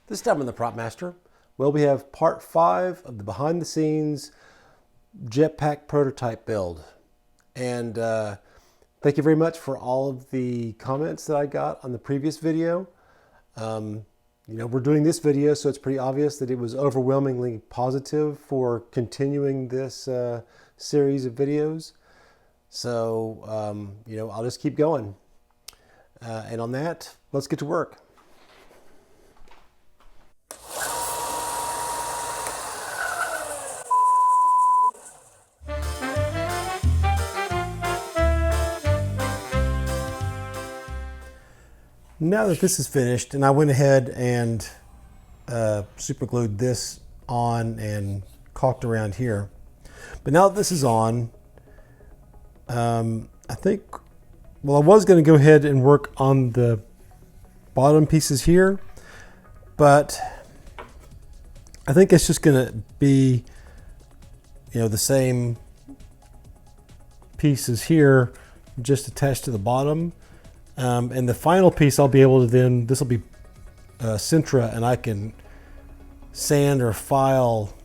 This time on the Prop Master, well, we have part 5 of the behind the scenes Jetpack prototype build. And thank you very much for all of the comments that I got on the previous video. We're doing this video, so it's pretty obvious that it was overwhelmingly positive for continuing this series of videos. So, I'll just keep going. And on that, let's get to work. Now that this is finished, and I went ahead and super glued this on and caulked around here. But now that this is on, I was going to go ahead and work on the bottom pieces here, but I think it's just going to be, the same pieces here, just attached to the bottom. And the final piece I'll be able to then, this will be Sintra, and I can sand or file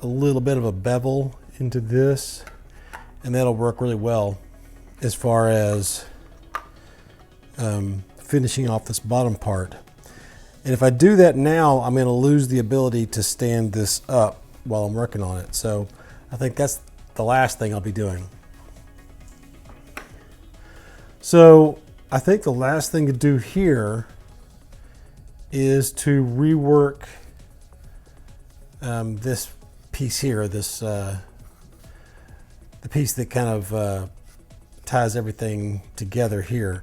a little bit of a bevel into this, and that'll work really well as far as finishing off this bottom part. And if I do that now, I'm going to lose the ability to stand this up while I'm working on it. So I think that's the last thing I'll be doing. So I think the last thing to do here is to rework this piece here, the piece that kind of ties everything together here.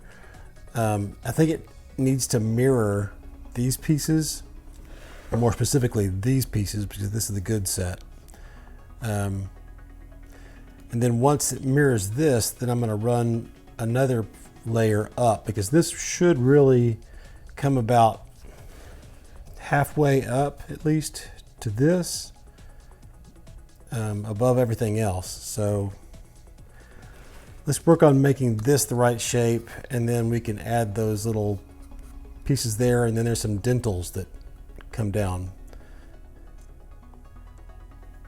I think it needs to mirror these pieces, or more specifically these pieces, because this is the good set. And then once it mirrors this, then I'm going to run another layer up, because this should really come about halfway up, at least, to this, above everything else. So let's work on making this the right shape, and then we can add those little pieces there, and then there's some dentals that come down.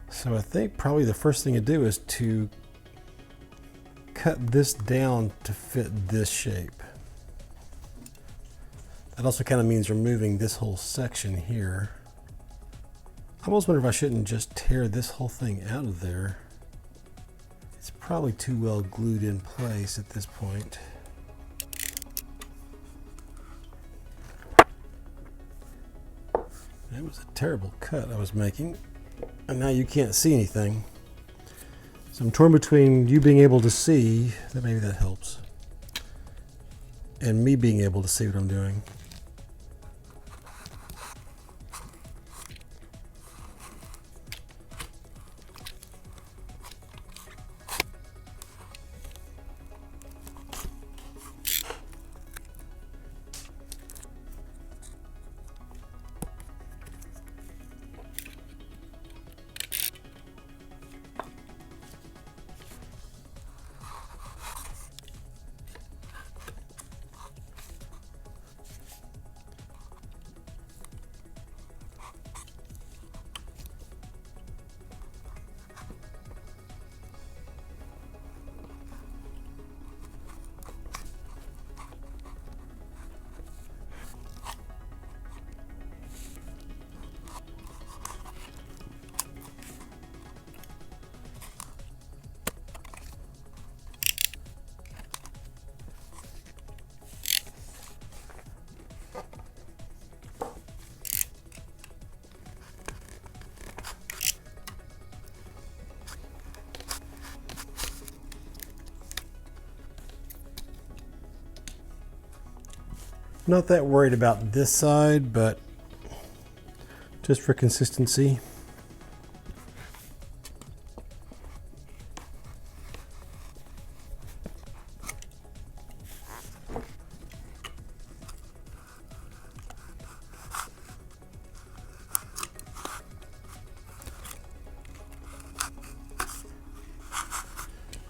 So I think probably the first thing to do is to cut this down to fit this shape. That also kind of means removing this whole section here. I almost wonder if I shouldn't just tear this whole thing out of there. It's probably too well glued in place at this point. That was a terrible cut I was making, and now you can't see anything. So I'm torn between you being able to see, that maybe that helps, and me being able to see what I'm doing. Not that worried about this side, but just for consistency.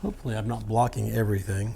Hopefully I'm not blocking everything.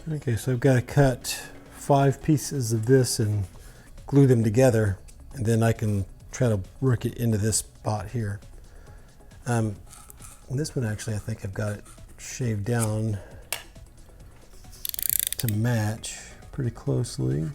Okay, so I've got to cut 5 pieces of this and glue them together, and then I can try to work it into this spot here. This one actually, I think I've got it shaved down to match pretty closely.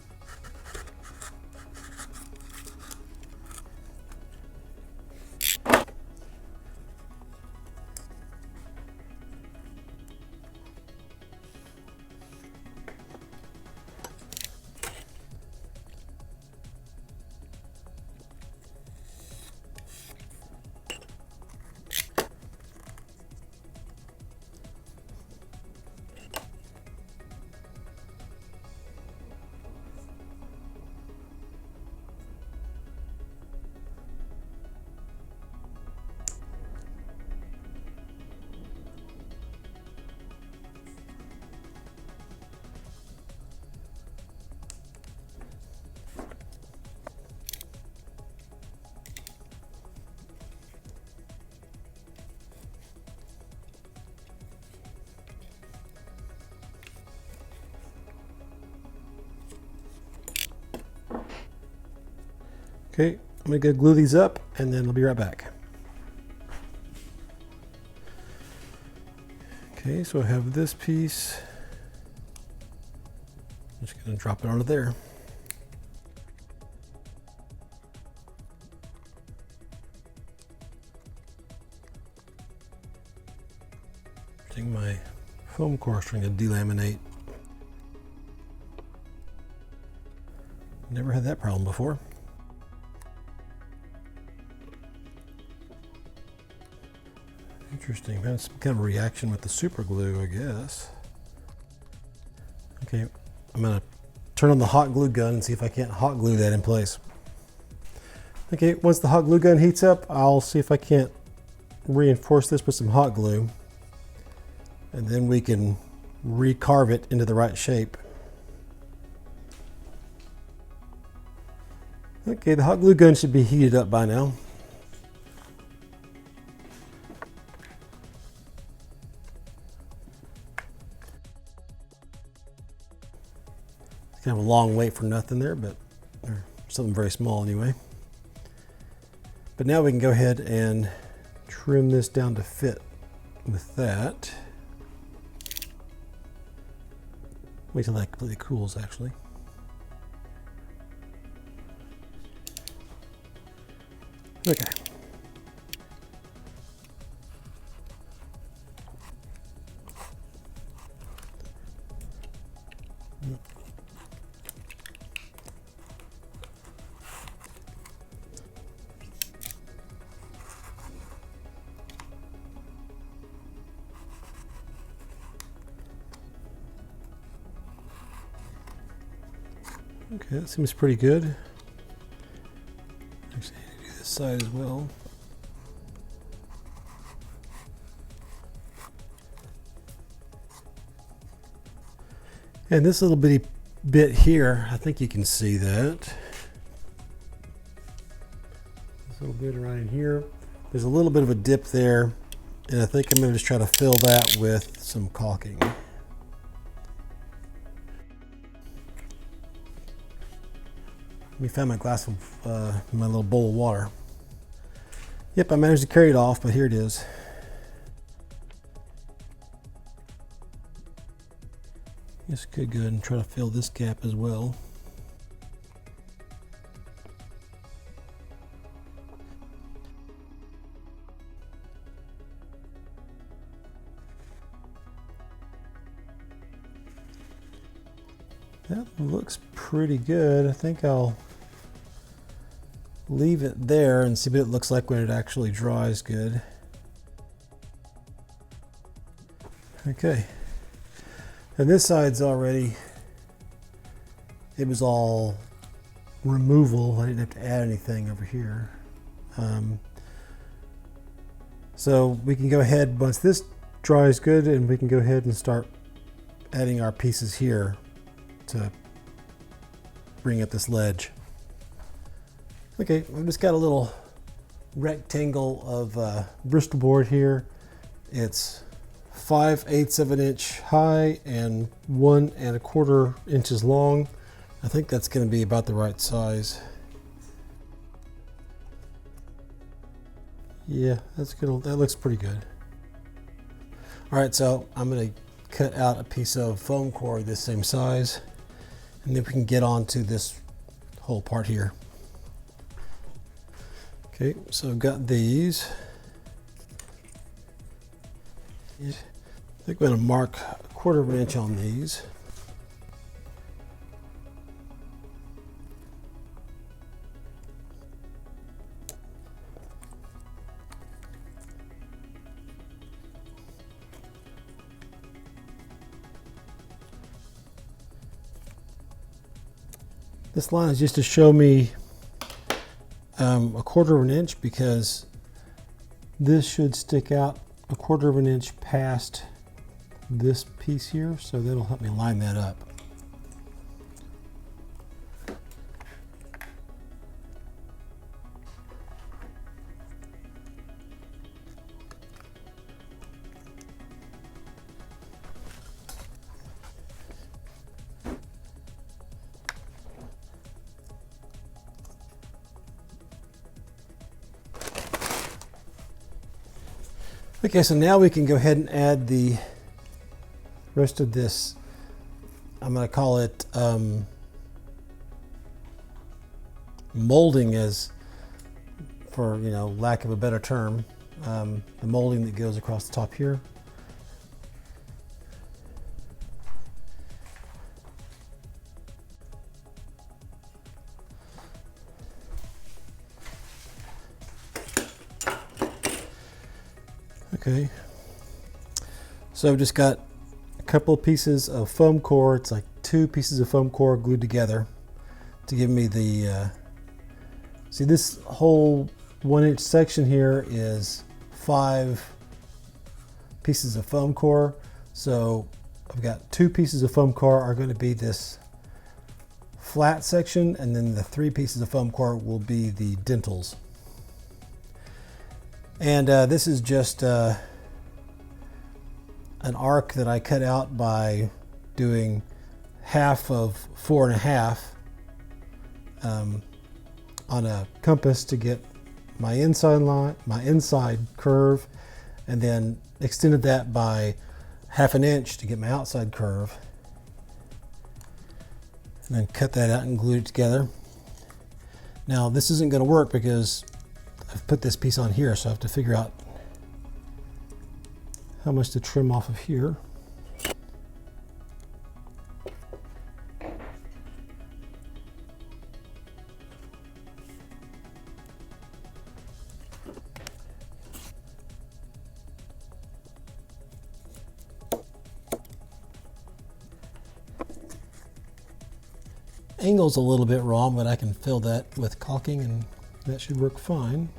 Okay, I'm gonna go glue these up and then I'll be right back. Okay, so I have this piece. I'm just gonna drop it onto there. Taking my foam core string to delaminate. Never had that problem before. Interesting. Had some kind of reaction with the super glue, I guess. Okay, I'm gonna turn on the hot glue gun and see if I can't hot glue that in place. Okay, once the hot glue gun heats up, I'll see if I can't reinforce this with some hot glue, and then we can recarve it into the right shape. Okay, the hot glue gun should be heated up by now. Kind of a long wait for nothing there, but or something very small anyway. But now we can go ahead and trim this down to fit with that. Wait till that completely cools, actually. Okay. Okay, that seems pretty good. Actually, I need to do this side as well. And this little bitty bit here, I think you can see that. This little bit right in here. There's a little bit of a dip there, and I think I'm going to just try to fill that with some caulking. Let me find my glass of my little bowl of water. Yep, I managed to carry it off, but here it is. Just could go ahead and try to fill this gap as well. That looks pretty good. I think I'll leave it there and see what it looks like when it actually dries good. Okay. And this side's already, it was all removal. I didn't have to add anything over here. So we can go ahead, once this dries good, and we can go ahead and start adding our pieces here to bring up this ledge. Okay, I've just got a little rectangle of Bristol board here. It's 5/8 of an inch high and 1 1/4 inches long. I think that's going to be about the right size. Yeah, that looks pretty good. All right, so I'm going to cut out a piece of foam core this same size, and then we can get on to this whole part here. Okay, so I've got these. I think I'm going to mark 1/4 of an inch on these. This line is just to show me 1/4 of an inch, because this should stick out 1/4 of an inch past this piece here, so that'll help me line that up. Okay, so now we can go ahead and add the rest of this. I'm going to call it molding, as for lack of a better term, the molding that goes across the top here. Okay, so I've just got a couple of pieces of foam core. It's like 2 pieces of foam core glued together to give me the, see, this whole 1 inch section here is 5 pieces of foam core. So I've got 2 pieces of foam core are going to be this flat section, and then the 3 pieces of foam core will be the dentals. And this is just an arc that I cut out by doing half of 4 1/2 on a compass to get my inside line, my inside curve, and then extended that by 1/2 an inch to get my outside curve, and then cut that out and glued it together. Now this isn't going to work because I've put this piece on here, so I have to figure out how much to trim off of here. Angle's a little bit wrong, but I can fill that with caulking and that should work fine.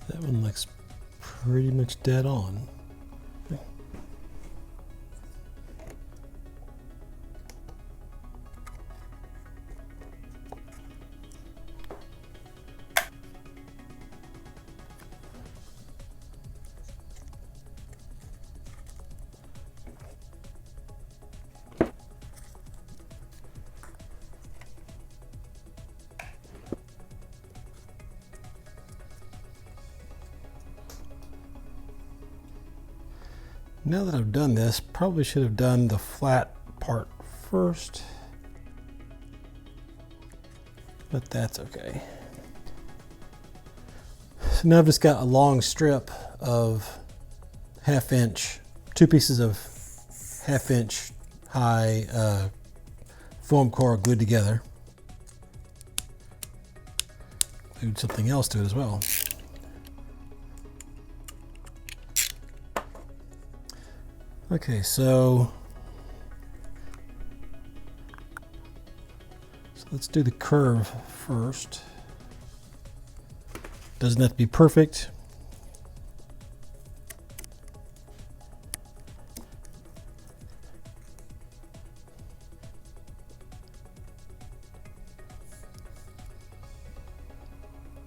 That one looks pretty much dead on. Now that I've done this, probably should have done the flat part first, but that's okay. So now I've just got a long strip of 1/2 inch, 2 pieces of 1/2 inch high foam core glued together. Glued something else to it as well. Okay, so So let's do the curve first. Doesn't have to be perfect.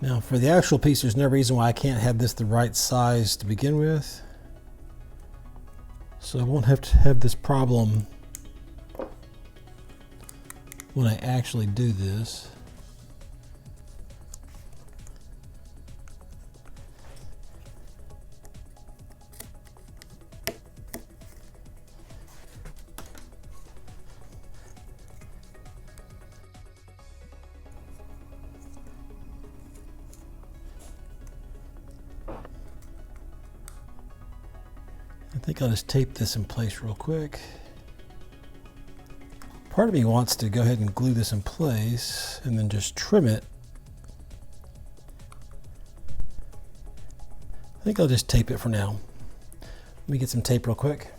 Now for the actual piece, there's no reason why I can't have this the right size to begin with. So I won't have to have this problem when I actually do this. I think I'll just tape this in place real quick. Part of me wants to go ahead and glue this in place and then just trim it. I think I'll just tape it for now. Let me get some tape real quick.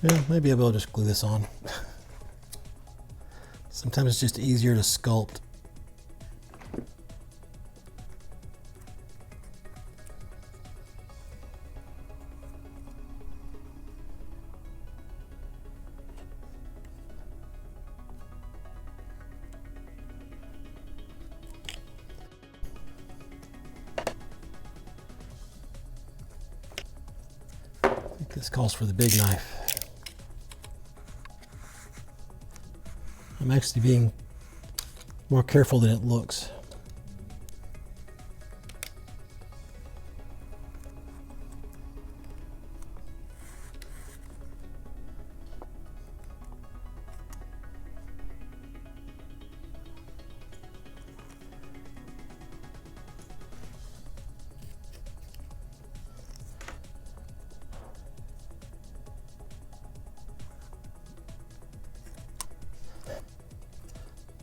Yeah, maybe I will just glue this on. Sometimes it's just easier to sculpt. I think this calls for the big knife. I'm actually being more careful than it looks.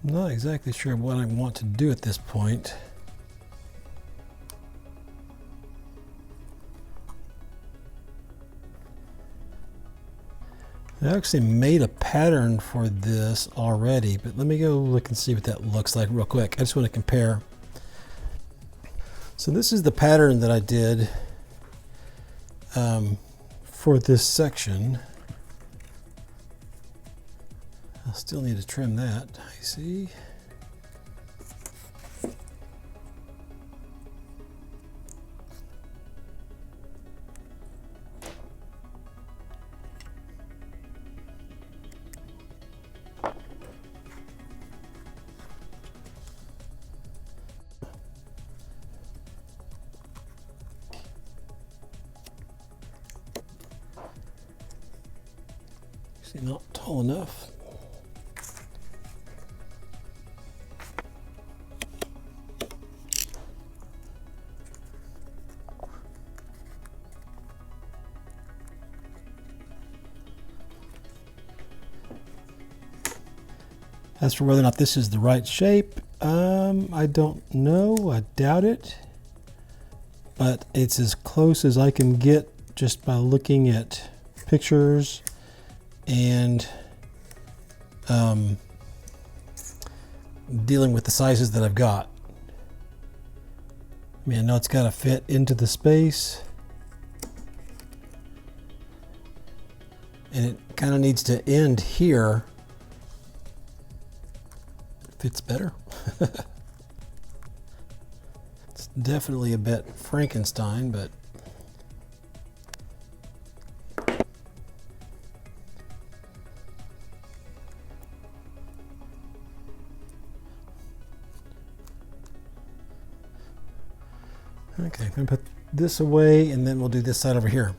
I'm not exactly sure what I want to do at this point. I actually made a pattern for this already, but let me go look and see what that looks like real quick. I just want to compare. So this is the pattern that I did for this section. I'll still need to trim that, I see. See, not tall enough. As for whether or not this is the right shape, I don't know. I doubt it. But it's as close as I can get just by looking at pictures and dealing with the sizes that I've got. I mean, I know it's got to fit into the space. And it kind of needs to end here. Fits better. It's definitely a bit Frankenstein, but Okay, I'm gonna put this away and then we'll do this side over here.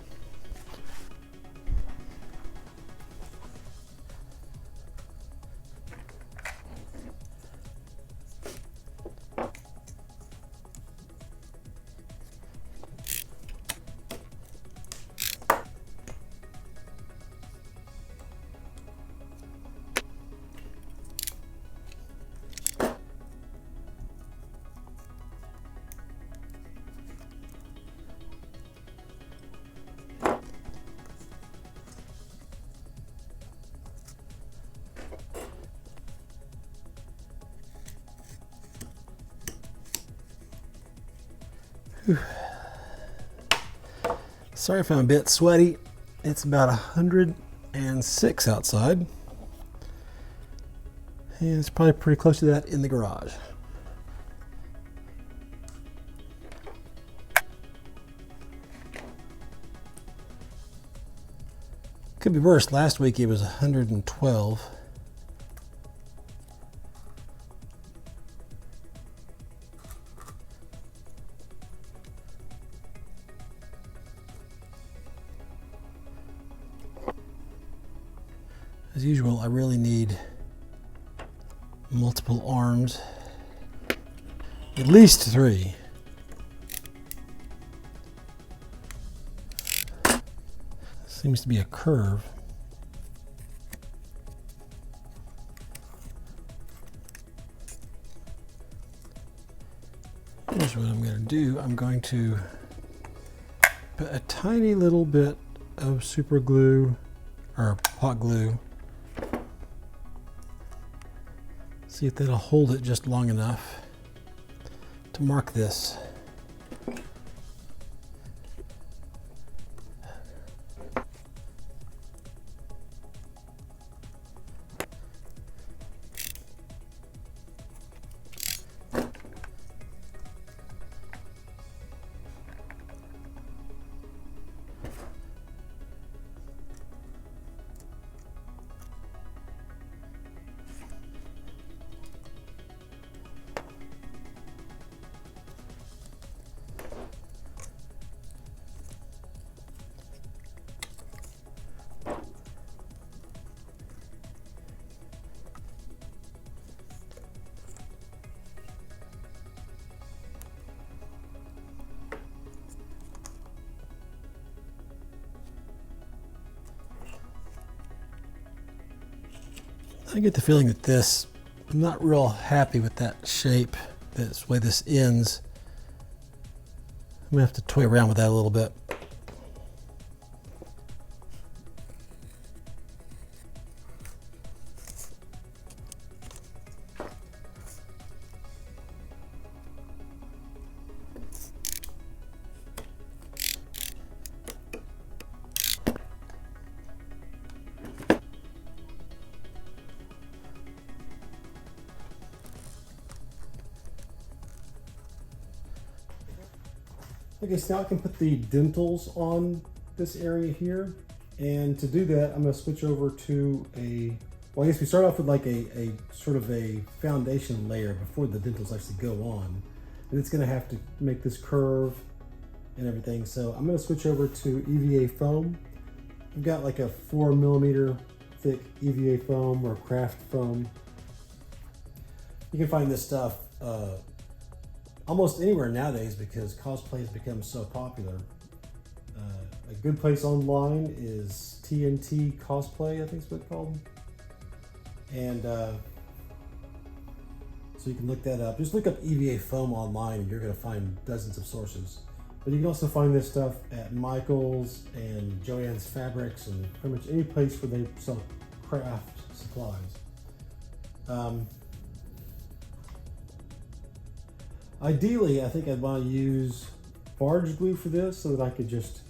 Sorry if I'm a bit sweaty. It's about 106 outside. And it's probably pretty close to that in the garage. Could be worse. Last week it was 112. As usual, I really need multiple arms, at least 3. Seems to be a curve. Here's what I'm going to do. I'm going to put a tiny little bit of super glue or hot glue. See if that'll hold it just long enough to mark this. I get the feeling that I'm not real happy with that shape, this way this ends. I'm gonna have to toy around with that a little bit. Okay, so now I can put the dentals on this area here. And to do that, I'm gonna switch over to well, I guess we start off with like a sort of a foundation layer before the dentals actually go on. And it's gonna have to make this curve and everything. So I'm gonna switch over to EVA foam. I've got like a 4mm thick EVA foam or craft foam. You can find this stuff almost anywhere nowadays because cosplay has become so popular. A good place online is TNT Cosplay, I think is what it's called. And so you can look that up. Just look up EVA foam online and you're gonna find dozens of sources. But you can also find this stuff at Michael's and Joann's Fabrics and pretty much any place where they sell craft supplies. Ideally, I think I'd want to use barge glue for this so that I could just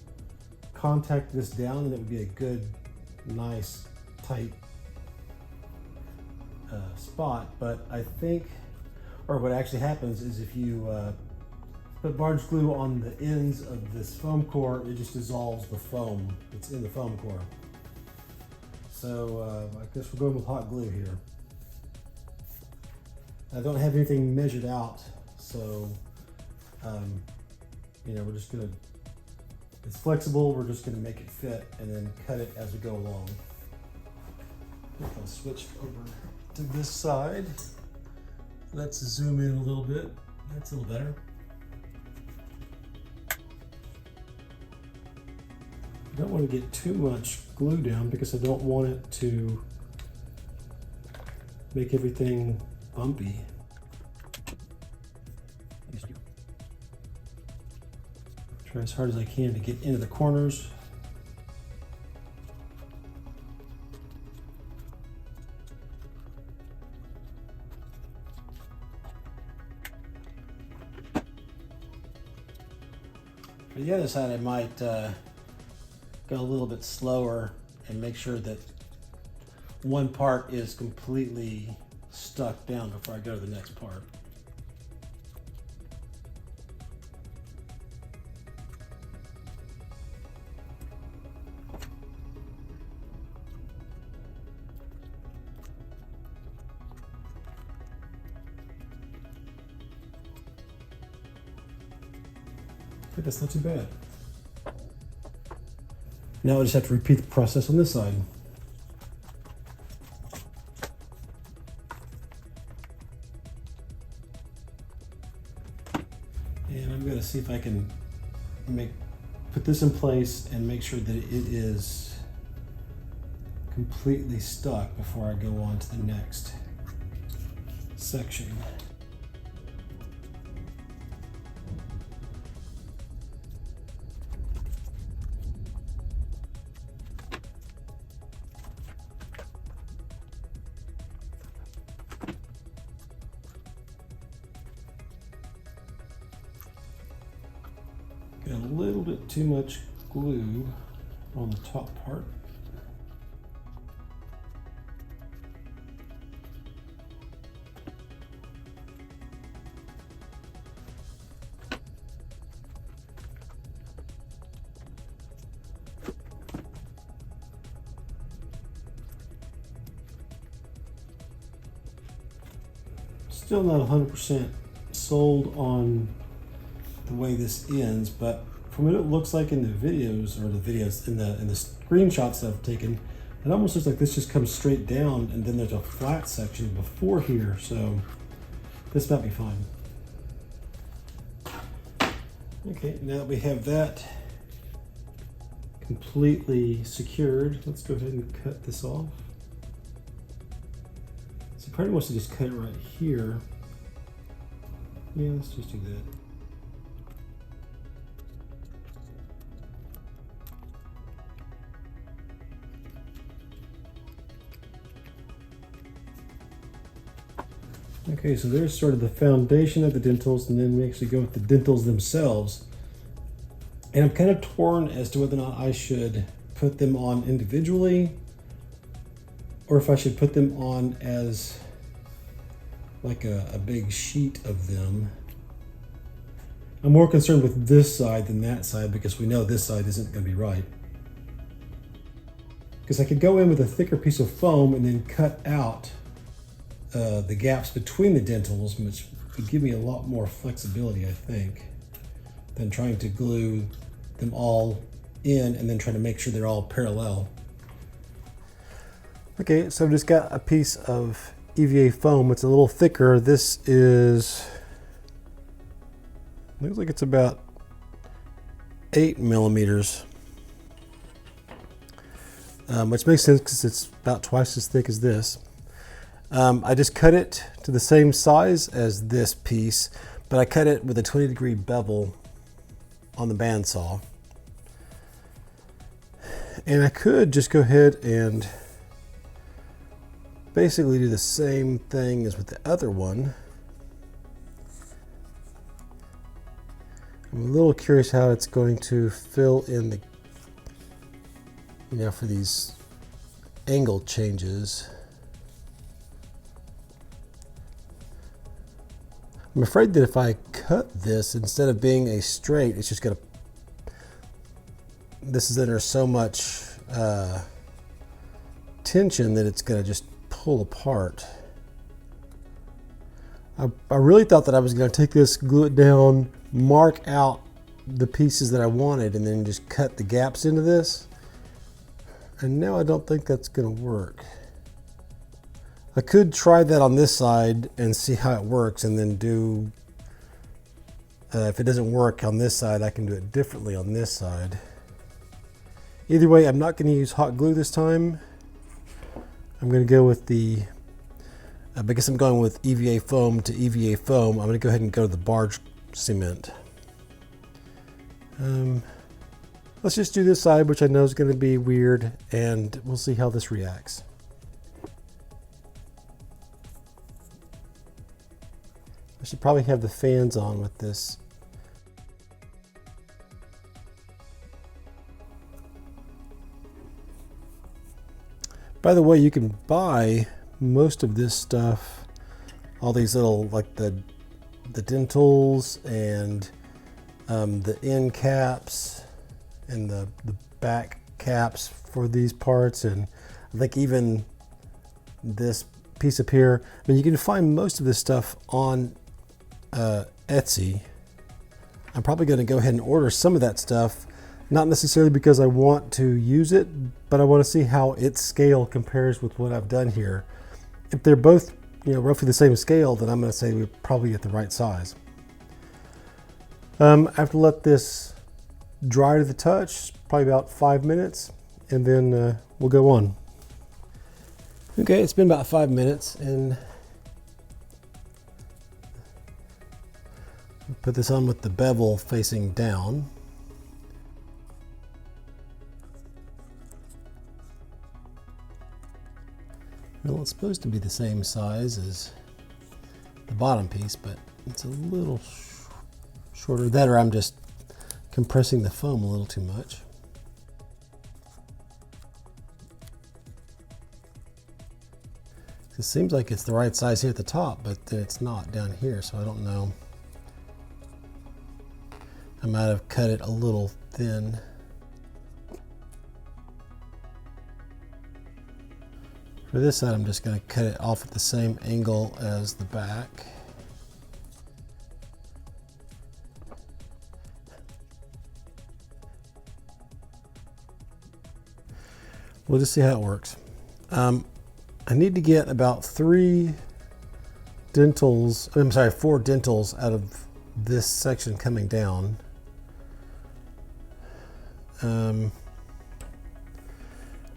contact this down and it would be a good, nice, tight spot. But I think, or what actually happens is if you put barge glue on the ends of this foam core, it just dissolves the foam that's in the foam core. So I guess we're going with hot glue here. I don't have anything measured out, so you know, we're just gonna, it's flexible, we're just gonna make it fit and then cut it as we go along. I'll switch over to this side. Let's zoom in a little bit. That's a little better. I don't want to get too much glue down because I don't want it to make everything bumpy. Try as hard as I can to get into the corners. For the other side, I might go a little bit slower and make sure that one part is completely stuck down before I go to the next part. I think that's not too bad. Now I just have to repeat the process on this side. And I'm going to see if I can put this in place and make sure that it is completely stuck before I go on to the next section. Got a little bit too much glue on the top part. Still not 100% sold on the way this ends, but from what it looks like in the videos, in the screenshots that I've taken, it almost looks like this just comes straight down and then there's a flat section before here, so this might be fine. Okay, now that we have that completely secured, let's go ahead and cut this off. So part wants to just cut it right here. Yeah, let's just do that. Okay, so there's sort of the foundation of the dentals, and then we actually go with the dentals themselves. And I'm kind of torn as to whether or not I should put them on individually or if I should put them on as like a big sheet of them. I'm more concerned with this side than that side because we know this side isn't going to be right. Because I could go in with a thicker piece of foam and then cut out the gaps between the dentals, which would give me a lot more flexibility, I think, than trying to glue them all in and then trying to make sure they're all parallel. Okay, so I've just got a piece of EVA foam. It's a little thicker. This is, looks like it's about 8 millimeters, which makes sense because it's about twice as thick as this. I just cut it to the same size as this piece, but I cut it with a 20-degree bevel on the bandsaw. And I could just go ahead and basically do the same thing as with the other one. I'm a little curious how it's going to fill in the, for these angle changes. I'm afraid that if I cut this, instead of being a straight, it's just going to, this is under so much tension that it's going to just pull apart. I really thought that I was going to take this, glue it down, mark out the pieces that I wanted and then just cut the gaps into this. And now I don't think that's going to work. I could try that on this side and see how it works, and then do, if it doesn't work on this side, I can do it differently on this side. Either way, I'm not going to use hot glue this time. I'm going to go with the, because I'm going with EVA foam to EVA foam, I'm going to go ahead and go to the barge cement. Let's just do this side, which I know is going to be weird, and we'll see how this reacts. I should probably have the fans on with this. By the way, you can buy most of this stuff, all these little, like the dentals and the end caps and the back caps for these parts, and I think even this piece up here. I mean, you can find most of this stuff on Etsy. I'm probably going to go ahead and order some of that stuff, not necessarily because I want to use it, but I want to see how its scale compares with what I've done here. If they're both, you know, roughly the same scale, then I'm going to say we're probably at the right size. I have to let this dry to the touch, probably about 5 minutes, and then we'll go on. Okay, it's been about 5 minutes, and put this on with the bevel facing down. Well, it's supposed to be the same size as the bottom piece, but it's a little shorter. That, or I'm just compressing the foam a little too much. It seems like it's the right size here at the top, but it's not down here, so I don't know. I might have cut it a little thin. For this side, I'm just going to cut it off at the same angle as the back. We'll just see how it works. I need to get about 4 dentals out of this section coming down.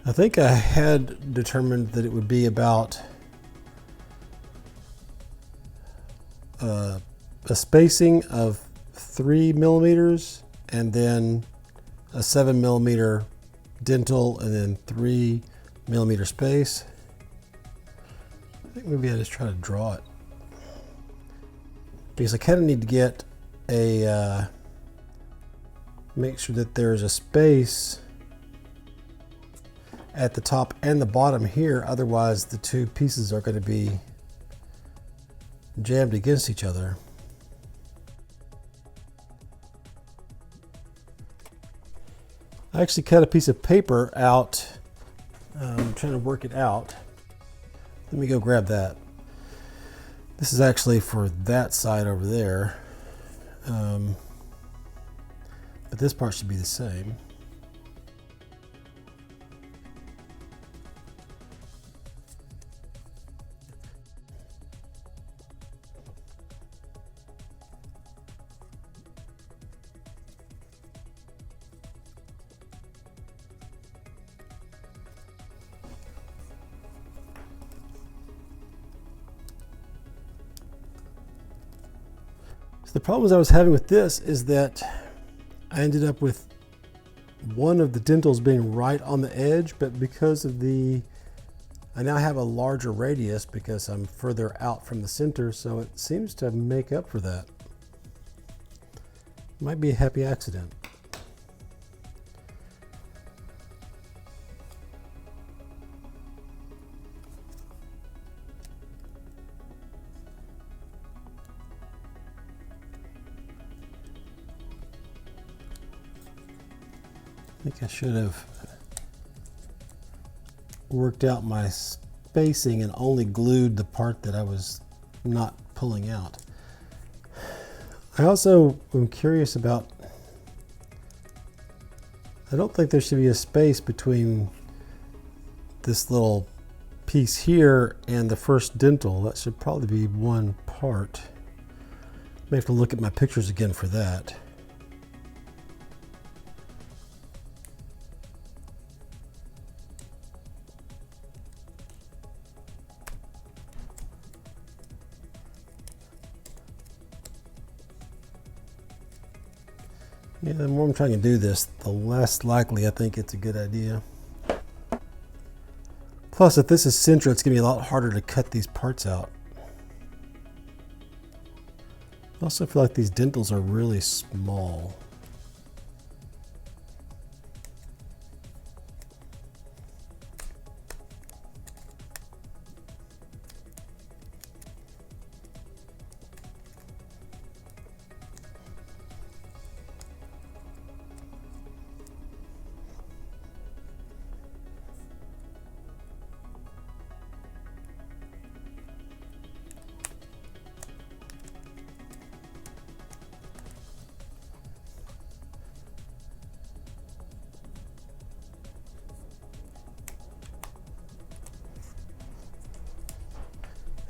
I think I had determined that it would be about a spacing of 3 millimeters and then a 7 millimeter dental and then 3 millimeter space. I think maybe I just try to draw it, because I kind of need to get a make sure that there's a space at the top and the bottom here, otherwise the two pieces are going to be jammed against each other. I actually cut a piece of paper out. I'm trying to work it out. Let me go grab that. This is actually for that side over there, but this part should be the same. The problems I was having with this is that I ended up with one of the dentals being right on the edge, but because of I now have a larger radius because I'm further out from the center, so it seems to make up for that. Might be a happy accident. I think I should have worked out my spacing and only glued the part that I was not pulling out. I also am curious about I don't think there should be a space between this little piece here and the first dental. That should probably be one part. May have to look at my pictures again for that. Yeah, the more I'm trying to do this, the less likely I think it's a good idea. Plus, if this is central, it's going to be a lot harder to cut these parts out. I also feel like these dentals are really small.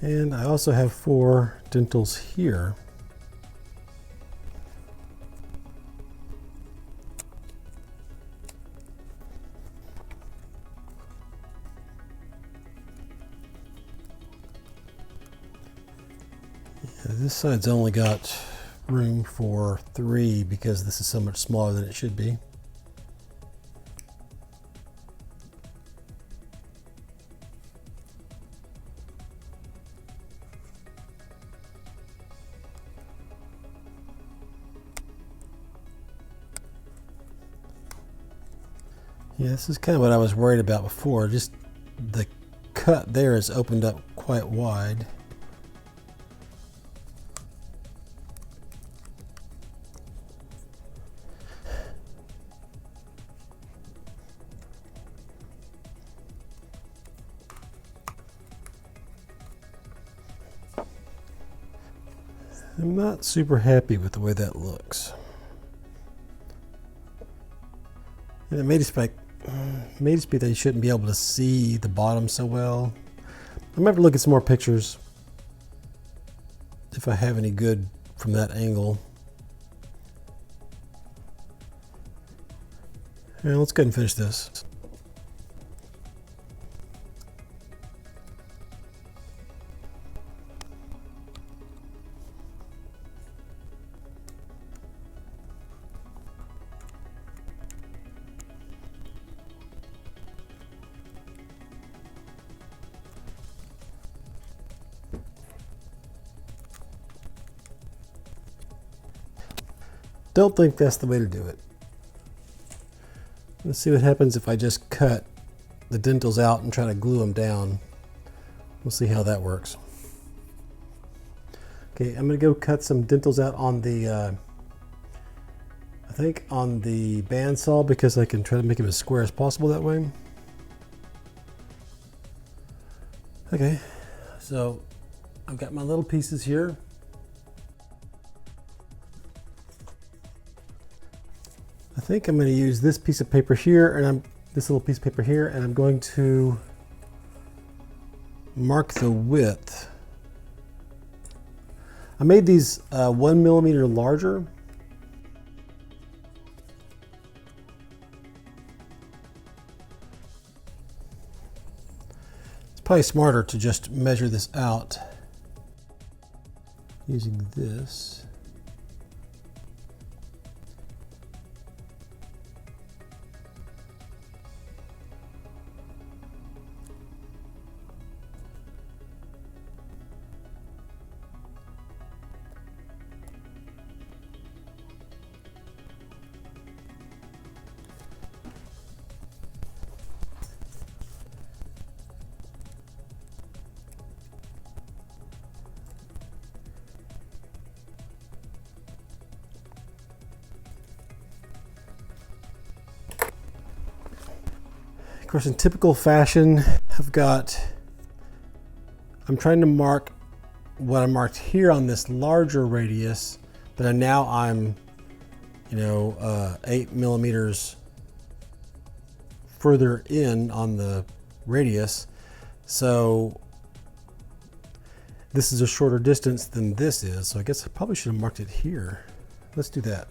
And I also have 4 dentals here. Yeah, this side's only got room for 3 because this is so much smaller than it should be. Yeah, this is kind of what I was worried about before. Just the cut there is opened up quite wide. I'm not super happy with the way that looks. And it may just be that you shouldn't be able to see the bottom so well. I'm gonna have to look at some more pictures if I have any good from that angle. All right, let's go ahead and finish this. Don't think that's the way to do it. Let's see what happens if I just cut the dentals out and try to glue them down. We'll see how that works. Okay, I'm gonna go cut some dentals out on the, I think on the bandsaw, because I can try to make them as square as possible that way. Okay, so I've got my little pieces here. I think I'm going to use this piece of paper here and this little piece of paper here, and I'm going to mark the width. I made these 1 millimeter larger. It's probably smarter to just measure this out using this. Of course, in typical fashion, I'm trying to mark what I marked here on this larger radius, but now I'm 8 millimeters further in on the radius. So this is a shorter distance than this is. So I guess I probably should have marked it here. Let's do that.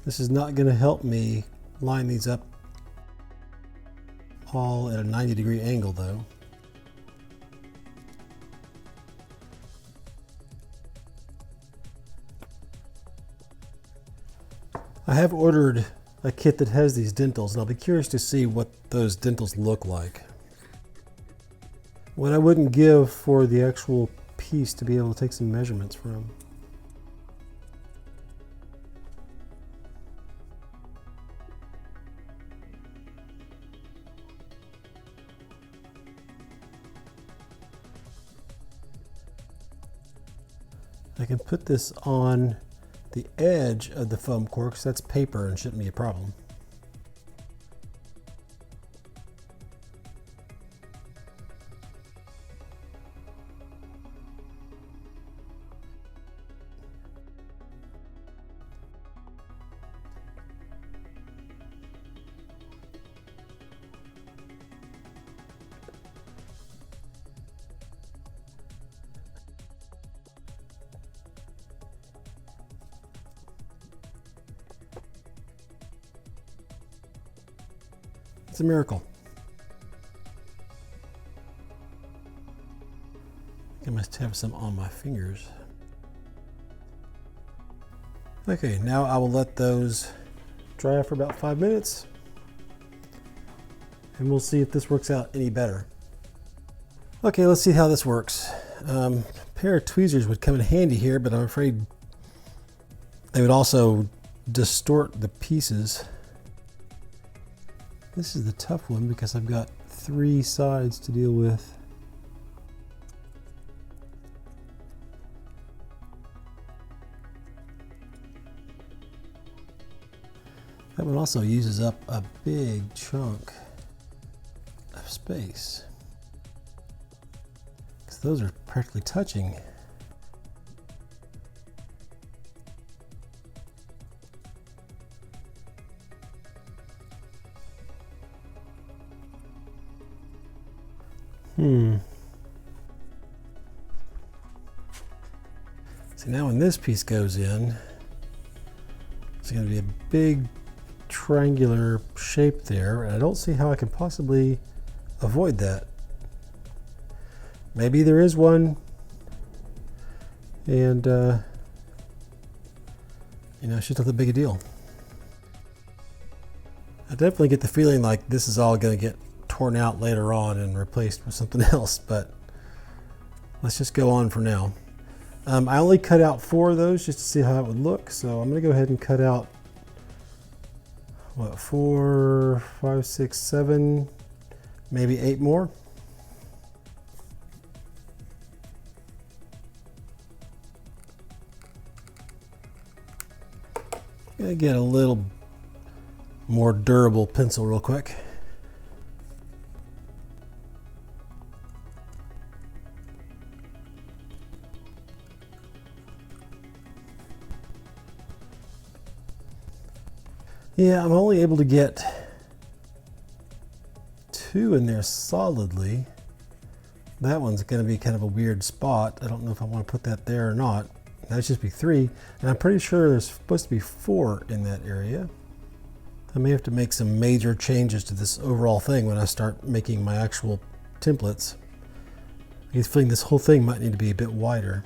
This is not going to help me line these up all at a 90-degree angle though. I have ordered a kit that has these dentals, and I'll be curious to see what those dentals look like. What I wouldn't give for the actual piece to be able to take some measurements from. I can put this on the edge of the foam core because that's paper and shouldn't be a problem. It's a miracle. I must have some on my fingers. Okay, now I will let those dry for about 5 minutes, and we'll see if this works out any better. Okay, let's see how this works. A pair of tweezers would come in handy here, but I'm afraid they would also distort the pieces. This is the tough one because I've got 3 sides to deal with. That one also uses up a big chunk of space, because those are practically touching. See, now when this piece goes in, it's going to be a big triangular shape there, and I don't see how I can possibly avoid that. Maybe there is one, and you know, it's just not that big a deal. I definitely get the feeling like this is all going to get torn out later on and replaced with something else, but let's just go on for now. I only cut out 4 of those just to see how it would look, so I'm going to go ahead and cut out what, 4, 5, 6, 7, maybe 8 more. I'm going to get a little more durable pencil real quick. Yeah, I'm only able to get 2 in there solidly. That one's going to be kind of a weird spot. I don't know if I want to put that there or not. That should be 3, and I'm pretty sure there's supposed to be 4 in that area. I may have to make some major changes to this overall thing when I start making my actual templates. I get the feeling this whole thing might need to be a bit wider.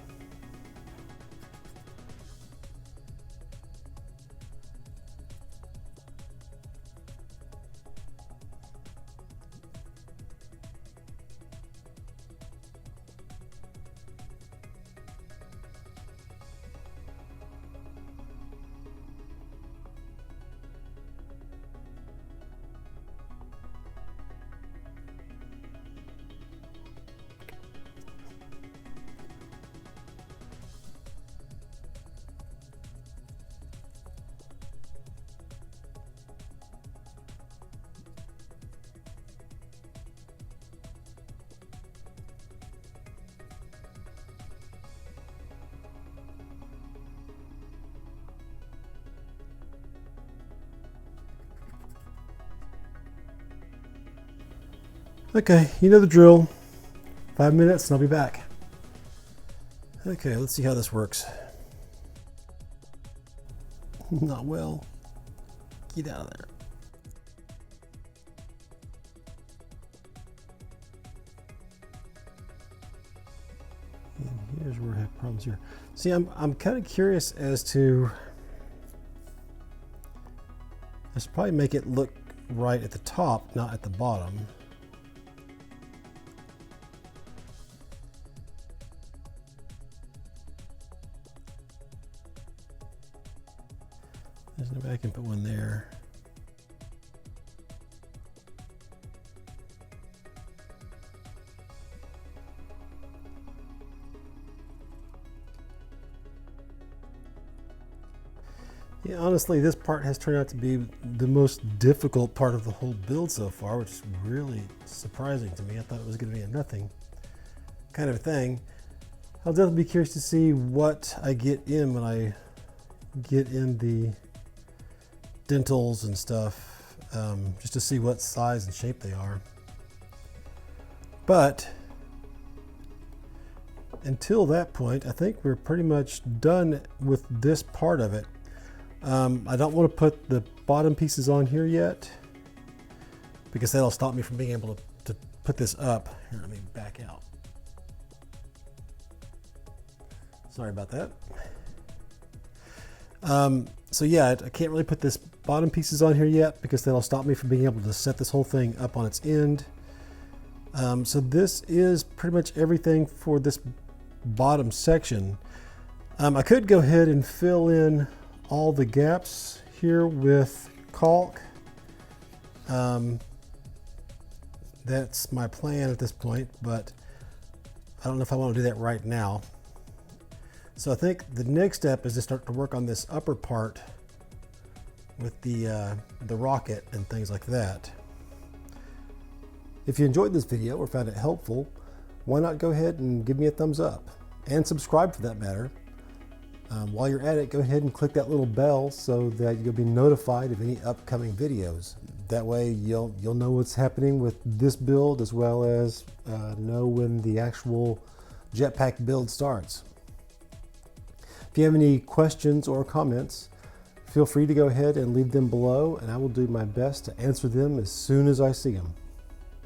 Okay, you know the drill. 5 minutes and I'll be back. Okay, let's see how this works. Not well. Get out of there. And here's where I have problems here. See, I'm kind of curious as to, I should probably make it look right at the top, not at the bottom. There's no way I can put one there. Yeah, honestly, this part has turned out to be the most difficult part of the whole build so far, which is really surprising to me. I thought it was going to be a nothing kind of thing. I'll definitely be curious to see what I get in when I get in the dentals and stuff, just to see what size and shape they are. But until that point, I think we're pretty much done with this part of it. I don't want to put the bottom pieces on here yet because that'll stop me from being able to put this up. Here, let me back out. Sorry about that. So yeah, I can't really put this bottom pieces on here yet because that'll stop me from being able to set this whole thing up on its end. So this is pretty much everything for this bottom section. I could go ahead and fill in all the gaps here with caulk. That's my plan at this point, but I don't know if I want to do that right now. So I think the next step is to start to work on this upper part with the rocket and things like that. If you enjoyed this video or found it helpful, why not go ahead and give me a thumbs up and subscribe for that matter. While you're at it, go ahead and click that little bell so that you'll be notified of any upcoming videos. That way you'll know what's happening with this build as well as know when the actual Jetpack build starts. If you have any questions or comments, feel free to go ahead and leave them below and I will do my best to answer them as soon as I see them.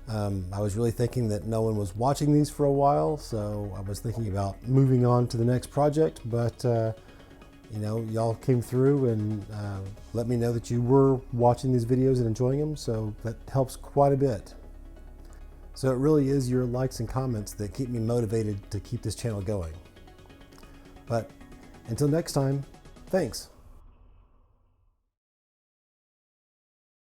I was really thinking that no one was watching these for a while, so I was thinking about moving on to the next project, but you know, y'all came through and let me know that you were watching these videos and enjoying them, so that helps quite a bit. So it really is your likes and comments that keep me motivated to keep this channel going. But until next time, thanks.